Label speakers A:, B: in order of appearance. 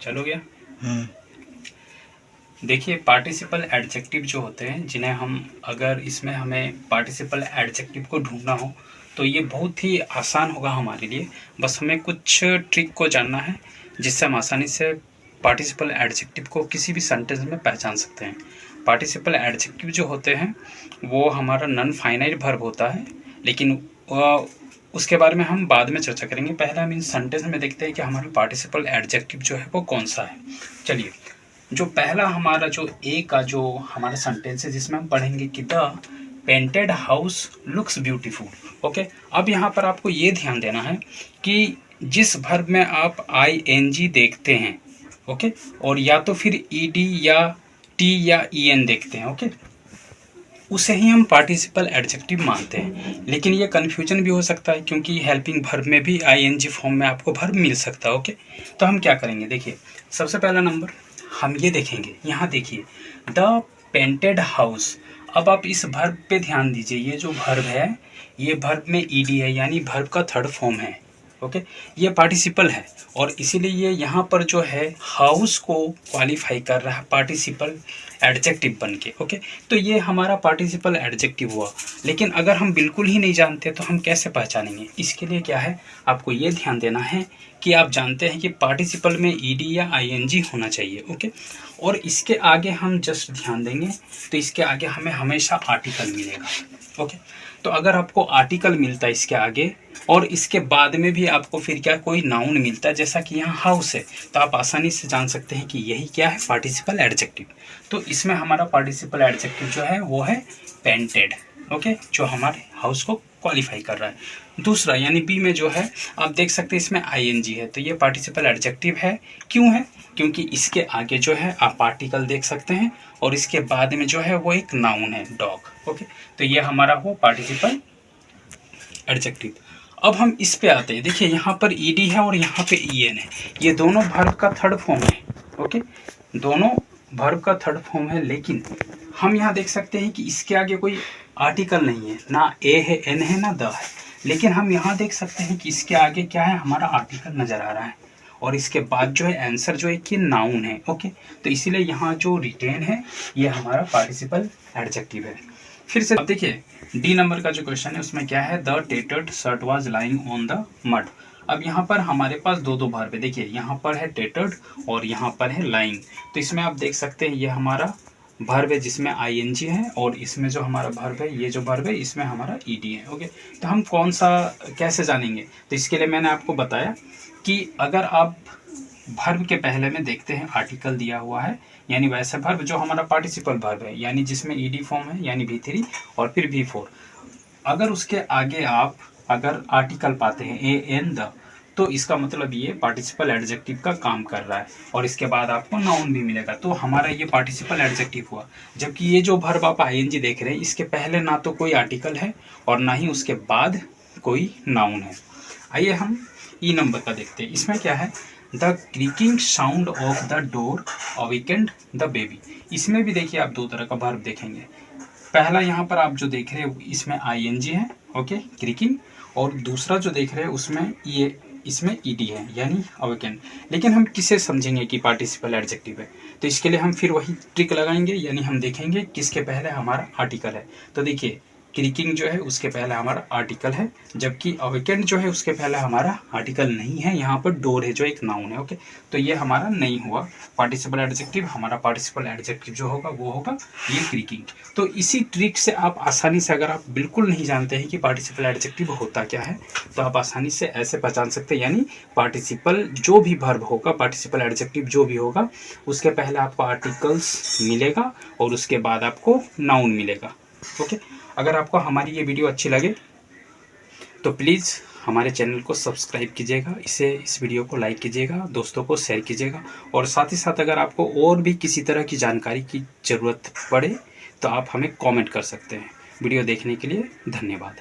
A: चलो गया। देखिए पार्टिसिपल एडजेक्टिव जो होते हैं, जिन्हें हम अगर इसमें हमें पार्टिसिपल एडजेक्टिव को ढूंढना हो तो ये बहुत ही आसान होगा हमारे लिए। बस हमें कुछ ट्रिक को जानना है जिससे हम आसानी से पार्टिसिपल एडजेक्टिव को किसी भी सेंटेंस में पहचान सकते हैं। पार्टिसिपल एडजेक्टिव जो होते हैं वो हमारा नॉन फाइनाइट वर्ब होता है, लेकिन उसके बारे में हम बाद में चर्चा करेंगे। पहले हम इन सेंटेंस में देखते हैं कि हमारा पार्टिसिपल एडजेक्टिव जो है वो कौन सा है। चलिए, जो पहला हमारा जो ए का जो हमारा सेंटेंस है जिसमें हम पढ़ेंगे कि the painted house looks beautiful. Okay, अब यहाँ पर आपको ये ध्यान देना है कि जिस वर्ब में आप ing देखते हैं, ओके, और या तो फिर ed या t या en देखते हैं, ओके, उसे ही हम पार्टिसिपल एडजेक्टिव मानते हैं। लेकिन ये कन्फ्यूजन भी हो सकता है क्योंकि हेल्पिंग वर्ब में भी ing फॉर्म में आपको वर्ब मिल सकता है। ओके, तो हम क्या करेंगे, देखिए सबसे पहला नंबर हम ये देखेंगे, यहाँ देखिए द पेंटेड हाउस। अब आप इस वर्ब पे ध्यान दीजिए, ये जो वर्ब है ये वर्ब में ed है, यानी वर्ब का थर्ड फॉर्म है। ओके, ये पार्टिसिपल है और इसीलिए ये यहाँ पर जो है हाउस को क्वालिफाई कर रहा है पार्टिसिपल एडजेक्टिव बन के। ओके, तो ये हमारा पार्टिसिपल एडजेक्टिव हुआ। लेकिन अगर हम बिल्कुल ही नहीं जानते तो हम कैसे पहचानेंगे? इसके लिए क्या है, आपको ये ध्यान देना है कि आप जानते हैं कि पार्टिसिपल में ed या ing होना चाहिए। ओके, और इसके आगे हम जस्ट ध्यान देंगे तो इसके आगे हमें हमेशा आर्टिकल मिलेगा। ओके, तो अगर आपको आर्टिकल मिलता है इसके आगे और इसके बाद में भी आपको फिर क्या कोई नाउन मिलता है, जैसा कि यहाँ हाउस है, तो आप आसानी से जान सकते हैं कि यही क्या है, पार्टिसिपल एडजेक्टिव। तो इसमें हमारा पार्टिसिपल एडजेक्टिव जो है वो है पेंटेड। ओके, जो हमारे हाउस को क्वालिफाई कर रहा है। दूसरा यानी बी में जो है आप देख सकते हैं इसमें ing है, तो ये पार्टिसिपल एडजेक्टिव है। क्यों है? क्योंकि इसके आगे जो है आप आर्टिकल देख सकते हैं और इसके बाद में जो है वो एक नाउन है, डॉग। ओके, तो ये हमारा हो पार्टिसिपल एडजेक्टिव। अब हम इस पे आते हैं, देखिए यहाँ पर ed है और यहाँ पे en है, ये दोनों वर्ब का थर्ड फॉर्म है। ओके, दोनों वर्ब का थर्ड फॉर्म है, लेकिन हम यहाँ देख सकते हैं कि इसके आगे कोई आर्टिकल नहीं है, ना ए है, एन है, ना द है। लेकिन हम यहाँ देख सकते हैं कि इसके आगे क्या है, हमारा आर्टिकल नजर आ रहा है और इसके बाद जो है आंसर जो है कि नाउन है। ओके, तो इसीलिए यहाँ जो रिटेन है ये हमारा पार्टिसिपल एडजेक्टिव है। फिर से अब देखिए डी नंबर का जो क्वेश्चन है उसमें क्या है, the tattered shirt was lying on the mud. अब यहाँ पर हमारे पास दो दो वर्ब है, देखिए यहाँ पर है टेटर्ड और यहाँ पर है लाइंग। तो इसमें आप देख सकते हैं ये हमारा वर्ब है जिसमें ing है और इसमें जो हमारा वर्ब है, ये जो वर्ब है इसमें हमारा ed है। ओके, तो हम कौन सा कैसे जानेंगे? तो इसके लिए मैंने आपको बताया कि अगर आप वर्ब के पहले में देखते हैं आर्टिकल दिया हुआ है, यानी वैसे वर्ब जो हमारा पार्टिसिपल वर्ब है, यानी जिसमें ed फॉर्म है, यानी v3 और फिर v4, अगर उसके आगे आप अगर आर्टिकल पाते हैं ए एन द, तो इसका मतलब ये पार्टिसिपल एडजेक्टिव का काम कर रहा है और इसके बाद आपको नाउन भी मिलेगा, तो हमारा ये पार्टिसिपल एडजेक्टिव हुआ। जबकि ये जो वर्ब आप ing देख रहे हैं इसके पहले ना तो कोई आर्टिकल है और ना ही उसके बाद कोई नाउन है। आइए हम ई नंबर का देखते हैं, इसमें क्या है, the creaking sound of the door awakened the baby. इसमें भी देखिए आप दो तरह का वर्ब देखेंगे। पहला यहाँ पर आप जो देख रहे हैं इसमें ing है, ओके, क्रीकिंग, और दूसरा जो देख रहे हैं उसमें ये इसमें ed है, यानी अवेकेंड। लेकिन हम किसे समझेंगे कि पार्टिसिपल एडजेक्टिव है? तो इसके लिए हम फिर वही ट्रिक लगाएंगे, यानी हम देखेंगे किसके पहले हमारा आर्टिकल है। तो देखिए क्रीकिंग जो है उसके पहले हमारा आर्टिकल है, जबकि अवेकेंड जो है उसके पहले हमारा आर्टिकल नहीं है, यहाँ पर डोर है जो एक नाउन है। ओके, तो ये हमारा नहीं हुआ पार्टिसिपल एडजेक्टिव। हमारा पार्टिसिपल एडजेक्टिव जो होगा वो होगा ये क्रीकिंग। तो इसी ट्रिक से आप आसानी से, अगर आप बिल्कुल नहीं जानते हैं कि पार्टिसिपल एडजेक्टिव होता क्या है, तो आप आसानी से ऐसे पहचान सकते हैं, यानी पार्टिसिपल जो भी वर्ब होगा, पार्टिसिपल एडजेक्टिव जो भी होगा, उसके पहले आपको आर्टिकल्स मिलेगा और उसके बाद आपको नाउन मिलेगा। ओके, अगर आपको हमारी ये वीडियो अच्छी लगे तो प्लीज़ हमारे चैनल को सब्सक्राइब कीजिएगा, इस वीडियो को लाइक कीजिएगा, दोस्तों को शेयर कीजिएगा, और साथ ही साथ अगर आपको और भी किसी तरह की जानकारी की ज़रूरत पड़े तो आप हमें कमेंट कर सकते हैं। वीडियो देखने के लिए धन्यवाद।